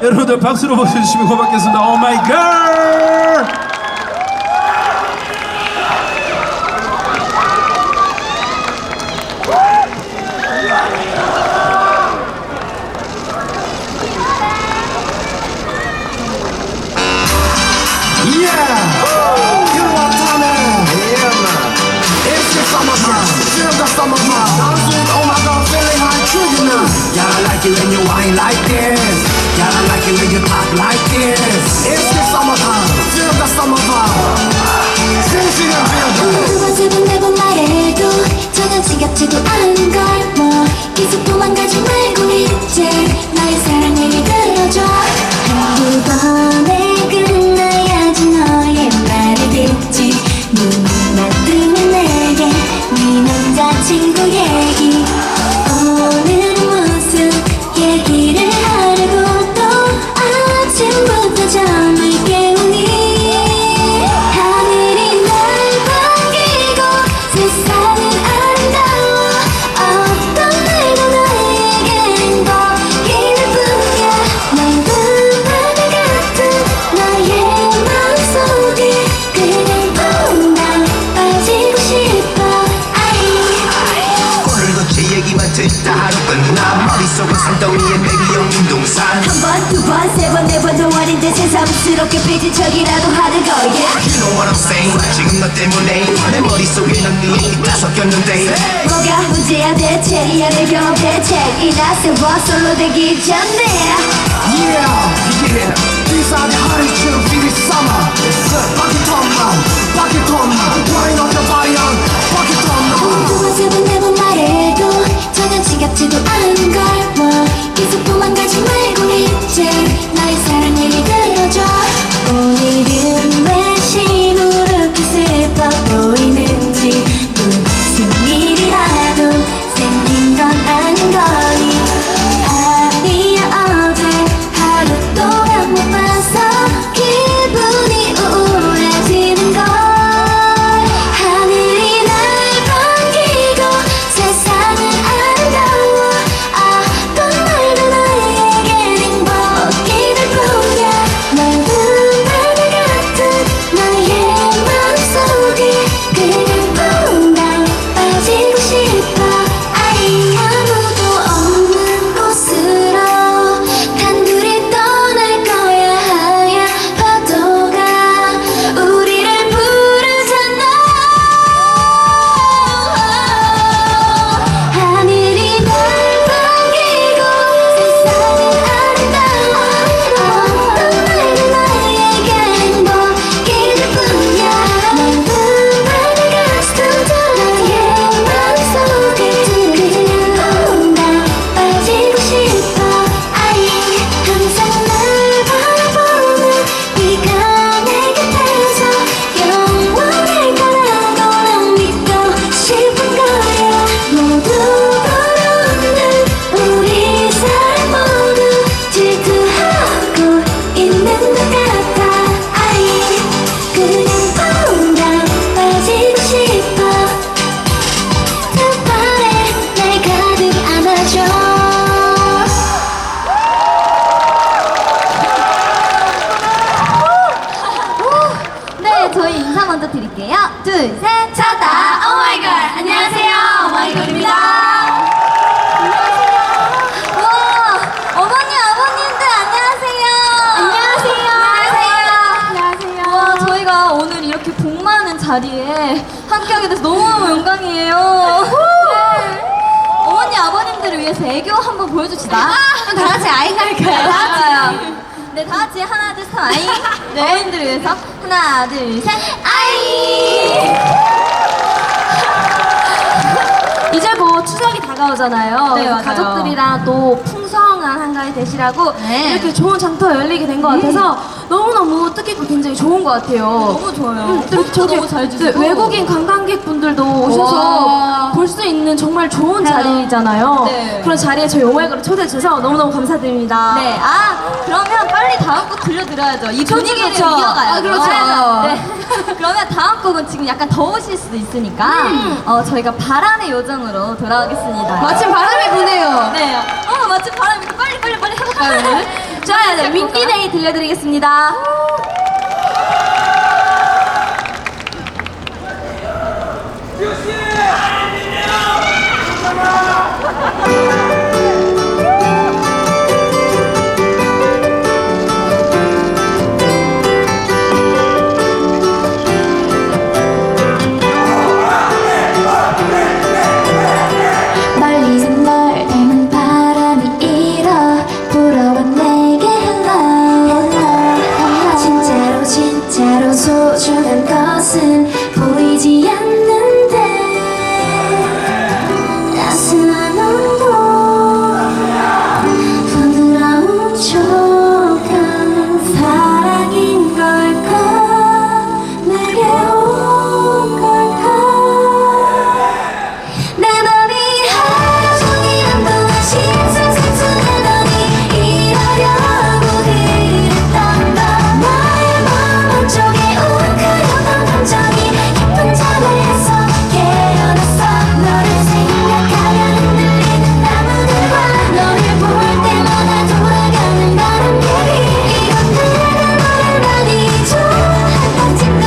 여러분들 박수로 보여주시면 고맙겠습니다. 오 마이 갓! Y'all like it when you whine like this. Y'all like it when you talk like this. It's the summertime. Feel the summer vibe. Sing it, 두 번, 네 번 말해도 전혀 지겹지도 않은 걸 뭐 계속 도망가지 말고 이제 나의 사랑을 이끌어줘. 한두 번에 끝나야지 너의 말을 듣지. 눈만 뜨면 내게 네 남자친구 얘기. 오늘은 무슨 얘기를 하려고 또 아침부터 잠을 깨우니. 하늘이 날 반기고 세상은 아름다워. 어떤 날도 나에게 행복일 뿐이야. 넓은 하늘 같은 나의 마음속에 그냥 퐁당 빠지고 싶어. 오늘도 제 얘기만 듣다 하루 끝나. 머릿속은 산더미에 배기용 운동산. 한 번, 두 번, 세 번, 네 번도 아닌데 새삼스럽게 삐진 척이라도 하는 거야. You know what I'm saying. 지금 너 때문에 내 머릿속에 넌 네 얘기 다 섞였는데. 뭐가 문제야 대체. 이 안을 경험 대책이나 세워 솔로 되기 전에. Yeah. These are the honey chill. Feel it summer. Bucket on now. Bucket on now. Wind up your body on. Bucket on now. 두 번, 세 번, 네 번 말해도 전혀 지겹지도 않은 걸 뭐 계속 도망가지 말고 이제 나의 사랑을 이끌어줘. 오늘은 왜 시무룩해 슬퍼 보이는지. 무슨 일이라도 생긴 건 아닌 거니. 아니야 어제 하루 동안 못 봐서 기분이 우울해지는 걸. 하늘이 날 반기고 세상은 아름다워. 어떤 날도 나에게 행복이 될 뿐이야. 넓은 하늘 같은 나의 마음속에 그냥 퐁당 빠지고 싶어. 아무도 없는 곳으로 단둘이 떠날 거야. 하얀 파도가 우리를 부르잖아. 하늘이 날 반기고 세상은 아름다워. 어떤 날도 나에게 행복이 될 뿐이야. 넓은 하늘 같은 나의 마음속에 그냥 퐁당 빠지고 싶어. 항상 날 바라보는 네가 내 곁에서 영원할 거라고 난 믿고 싶은 거야. 모두 걸어오는 우리 사랑 모두 질투하고 있는 것 같아. 그냥 퐁당 빠지고 싶어. 두 발에 날 가득 안아줘. 네, 저희 인사 먼저 드릴게요. 둘, 셋, 차다. 오마이걸. 안녕하세요. 오마이걸입니다. 와, 어머니, 아버님들 안녕하세요. 안녕하세요. 와, 저희가 오늘 이렇게 복 많은 자리에 함께하게 돼서 너무너무 영광이에요. 네. 어머니, 아버님들을 위해서 애교 한번 보여줍시다. 그럼 다 같이 아이 갈까요? 다 같이. 네, 다 같이 하나, 둘, 셋, 아이. 네. 어머님들을 위해서 하나, 둘, 셋, 아이. 이제 뭐 추석이 다가오잖아요. 네, 맞아요. 가족들이랑 또 풍성한 한가위 되시라고 네. 이렇게 좋은 장터가 열리게 된 것 같아서 너무너무 뜻깊고 굉장히 좋은 것 같아요. 너무 좋아요. 또 이렇게 저기 너무 잘 주시고. 외국인 관광객분들도 오셔서 와. 볼 수 있는 정말 좋은 자리잖아요. 네. 그런 자리에 저희 오마이걸을 초대해 주셔서 너무너무 감사드립니다. 네, 그러면 빨리 다음 곡 들려드려야죠. 이 분위기를 그렇죠. 이어가야죠. 아, 그렇죠. 네. 그러면 다음 곡은 지금 약간 더우실 수도 있으니까 저희가 바람의 요정으로 돌아오겠습니다. 마침 바람이 부네요. 네. 마침 바람이 빨리 해볼까요, 오늘? 좋아요. 네, 윈디데이 들려드리겠습니다. 멀리서 널 닮은 바람이 일어 불어와 내게 hello 진짜로 진짜로 소중한 것은 보이지 않는데 따스한 온도 부드러운 촉감 사랑인 걸까 내게 온 걸까 내 맘이 하루 종일 한동안 싱숭생숭하더니 이러려고 그랬던 건 나의 마음 한쪽에 웅크렸던 감정이 깊은 잠에서 깨어났어 너를 생각하면 흔들리는 나무들과 너를 볼 때마다 돌아가는 바람들이 이런 내가 너를 많이 좋아한 건지도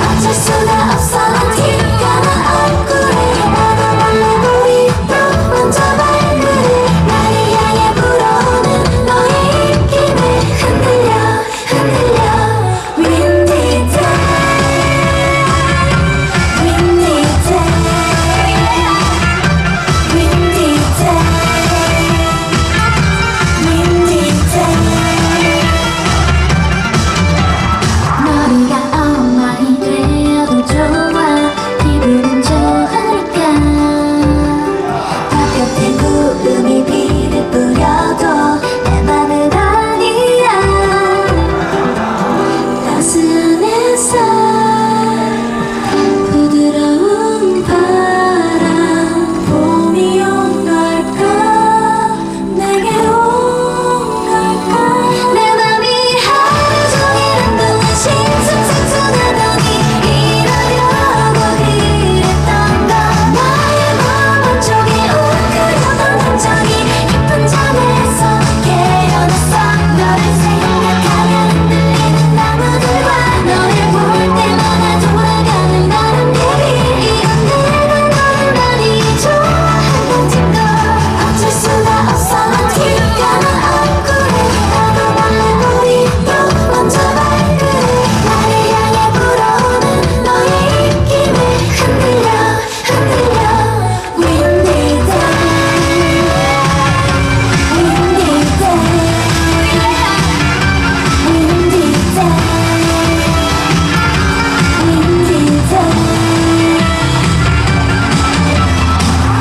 어쩔 수가 없어 티가 나 얼굴에 나도 몰래 우리 또 먼저 발그레 나를 향해 불어오는 너의 입김에 흔들려 흔들려 Windy day Windy day Windy day Windy day 머리가 엉망이 되어도 좋아 기분은 좋으니까 바깥에 구름이 비를 뿌려도 내 맘은 아니야 따스한 햇살 부드러운 바람 봄이 온 걸까 내게 온 걸까 내 맘이 하루 종일 한동안 싱숭생숭하더니 이러려고 그랬던 건 나의 마음 한쪽에 웅크렸던 감정이 깊은 잠에서 깨어났어 너를 생각하면 흔들리는 나무들과 너를 볼 때마다 돌아가는 바람들이 이런 내가 너를 많이 좋아한 건지도 어쩔 수가 없어 티가 나 얼굴에 나도 몰래 우리 또 먼저 발그레 나를 향해 불어오는 너의 입김에 흔들려 흔들려 Windy day Windy day Windy day Windy day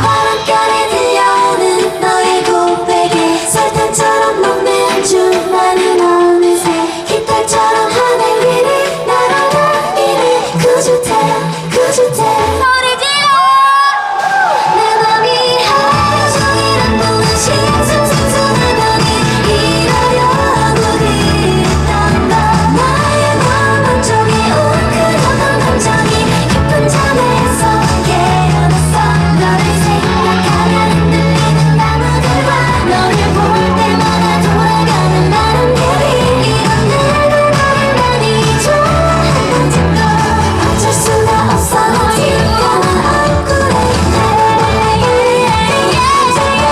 바람결에 들려오는 너의 고백에 설탕처럼 녹는 안주 나는 어느새 깃털처럼 하늘 위를 날아다니네 구주태 소리 질러 내 맘이 하루 종일 한동안 싱숭생숭하더니 이러려고 그랬던 건 나의 마음 한쪽에 웅크렸던 감정이 깊은 잠에서 깨어났어 너를 생각하면 흔들리는 나무들과 너를 볼 때마다 돌아가는 바람들이 이런 내가 너를 많이 좋아한 건지도 어쩔 수가 없어 티가 나 얼굴에 나를 몰래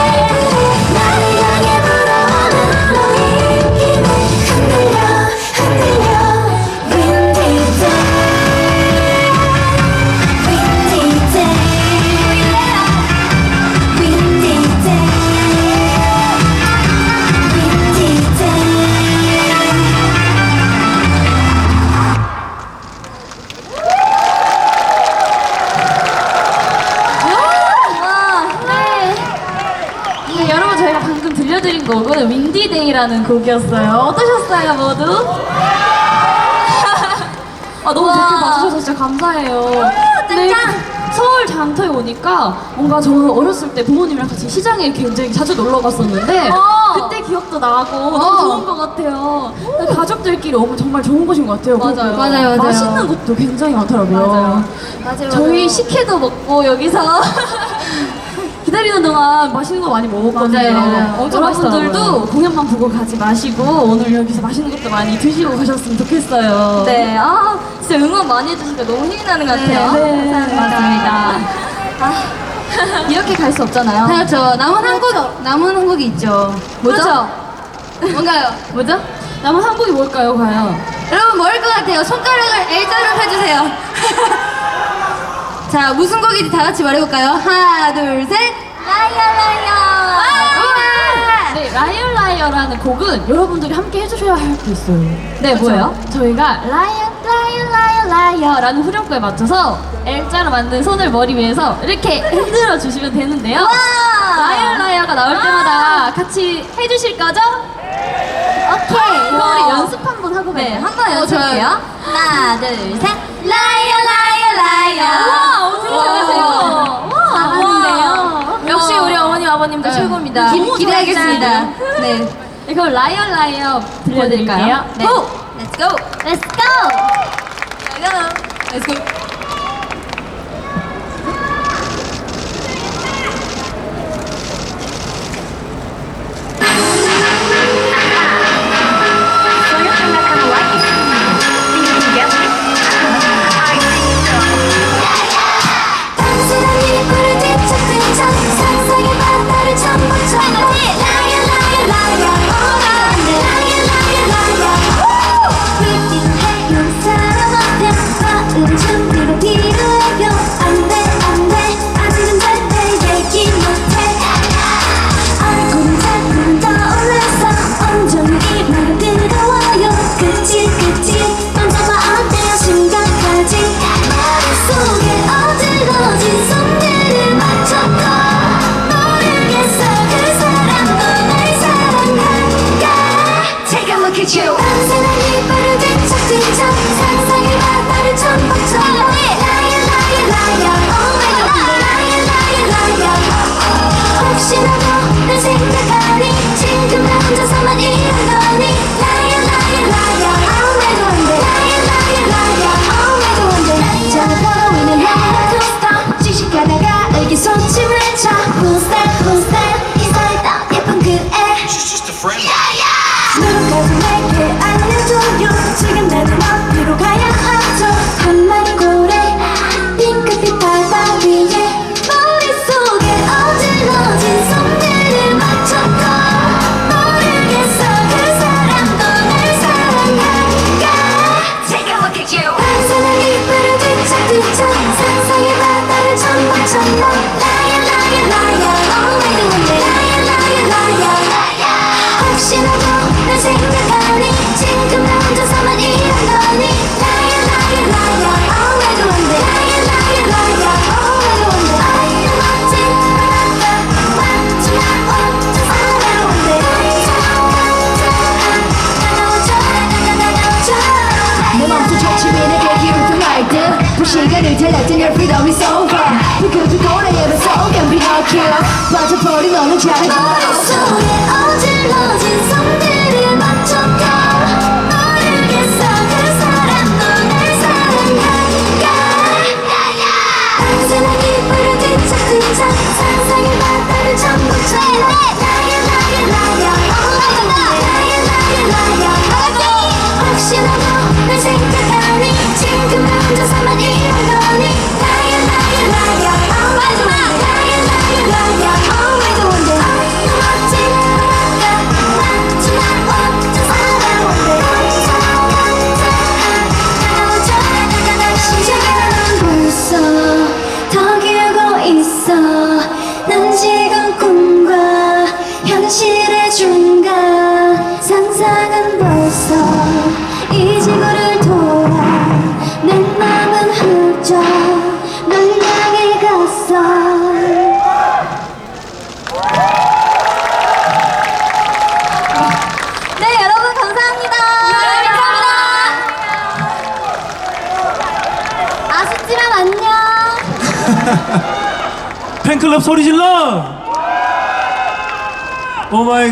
나를 향해 불어오는 너의 입김에 흔들려 흔들려 Windy day Windy day Windy day Windy day 네, 여러분 저희가 방금 들려드린 곡은 윈디데이라는 곡이었어요. 어떠셨어요, 모두? 너무 우와. 댓글 봐주셔서 진짜 감사해요. 네, 짱짱! 서울 장터에 오니까 뭔가 저는 어렸을 때 부모님이랑 같이 시장에 굉장히 자주 놀러 갔었는데 그때 기억도 나고 너무 좋은 것 같아요. 가족들끼리 오면 정말 좋은 곳인 것 같아요. 맞아요. 그리고 맞아요. 맛있는 것도 굉장히 많더라고요. 맞아요. 저희 식혜도 먹고 여기서 기다리는 동안 맛있는 거 많이 먹었거든요. 맞아요. 엄청 여러분들도 공연만 보고 가지 마시고 오늘 여기서 맛있는 것도 많이 드시고 가셨으면 좋겠어요. 네, 아, 진짜 응원 많이 해주시니까 너무 힘이 나는 것 같아요. 네, 감사합니다. 이렇게 갈 수 없잖아요. 그렇죠. 남은 한 곡이 있죠. 뭐죠? 뭔가요? 뭐죠? 남은 한국이 뭘까요, 과연? 여러분, 뭐일 것 같아요? 손가락을 L자로 펴주세요. 자, 무슨 곡인지 다 같이 말해볼까요? 하나, 둘, 셋. 네, 라이어 라이어라는 곡은 여러분들이 함께 해주셔야 할 게 있어요. 네, 뭐예요? 저희가 라이어 라이어 라이어 라이어라는 후렴구에 맞춰서 L자로 만든 손을 머리 위에서 이렇게 흔들어 주시면 되는데요. 라이어 라이어가 나올 때마다 같이 해주실 거죠? 오케이. 그럼 우리 연습 한번 하고 네, 가요. 한번 연습할게요. 하나, 둘, 셋. 라이어, 라이어, 라이어. 와, 어떻게 잘하세요? 와, 잘하는데요. 역시 우리 어머님 아버님도 네. 최고입니다. 기대하겠습니다. 네. 네, 그럼 라이어 라이어 들려드릴까요? 네. 호! Let's go. Let's go! Let's go. 당신은 이불을 뒤척뒤척 상상의 바다를 전부쳐 라이어 라이어 라이어 오라네 라이어 라이어 라이어 빌딩 해요 사람한테 마음 준비가 필요해요 안돼 안돼 아직은 절대 얘기 못해 얼굴은 자꾸만 떠올라서 온종일 이 말을 들어와요 그치 혼자만 어때요 심각하지 속에 어질러진 손들을 맞췄고 모르겠어 그 사람도 날 사랑할까 Take a look at you 밤새는 이빨을 뒤척뒤척 상상의 바다를 전복쳐 라이어 라이어 라이어 Oh my god 라이어 라이어 라이어 혹시라도 날 생각하니 지금 나 혼자서만 이런 거니 라이어 라이어 라이어 아무래도 안돼 라이어 라이어 라이어 아무래도 안돼 저 보이는 하나 스톱 지식하다가 의기소침을 외쳐 Who's that 이사했다 예쁜 그 애 누군가도 내게 알려줘요 지금 내 눈앞으로 가야 하죠 한마디 고래 핑크빛 바다 위에 머릿속에 어질러진 손들을 맞췄고 모르겠어 그 사람도 날 사랑할까 Take a look at you 밤새는 이불을 뒤척뒤척 상상의 바다를 전복쳐 라이어 라이어 라이어 always one day 라이어 라이어 라이어 혹시라도 날 생각하니 지금 나 혼자서만 이런 거니 라이어 라이어 라이어 always one day 라이어 라이어 라이어 always one day 라이어 멋진 바람과 맞추면 온전 always one day 다가오죠 내 맘속 적침이 내게 기울던 말들 불시간을 달랐던 your freedom is over 불켜진 고래의 속엔 비너키어 빠져버린 너는 잘해 머릿속에 어질러진 손들을 맞췄고 모르겠어 그 사람도 날 사랑할까 밤새는 이불을 뒤척뒤척 상상의 바다를 전복쳐 라이어 라이어 라이어 라이어 라이어 라이어 혹시라도 날 생각하니 지금 나 혼자서만 이런 거니 라이어 라이어 라이어 마지막 라이어 라이어 라이어 always one day 멋진 바람과 맞추면 온전 사랑 one day 다가오죠 시작은 벌써 더 길고 있어 난 지금 꿈과 현실의 중간 상상은 벌써 이 지구를 돌아 내 맘은 훌쩍 널 향해 갔어 네, 여러분 감사합니다. 아쉽지만 안녕 팬클럽 소리 질러! 오 마이 갓.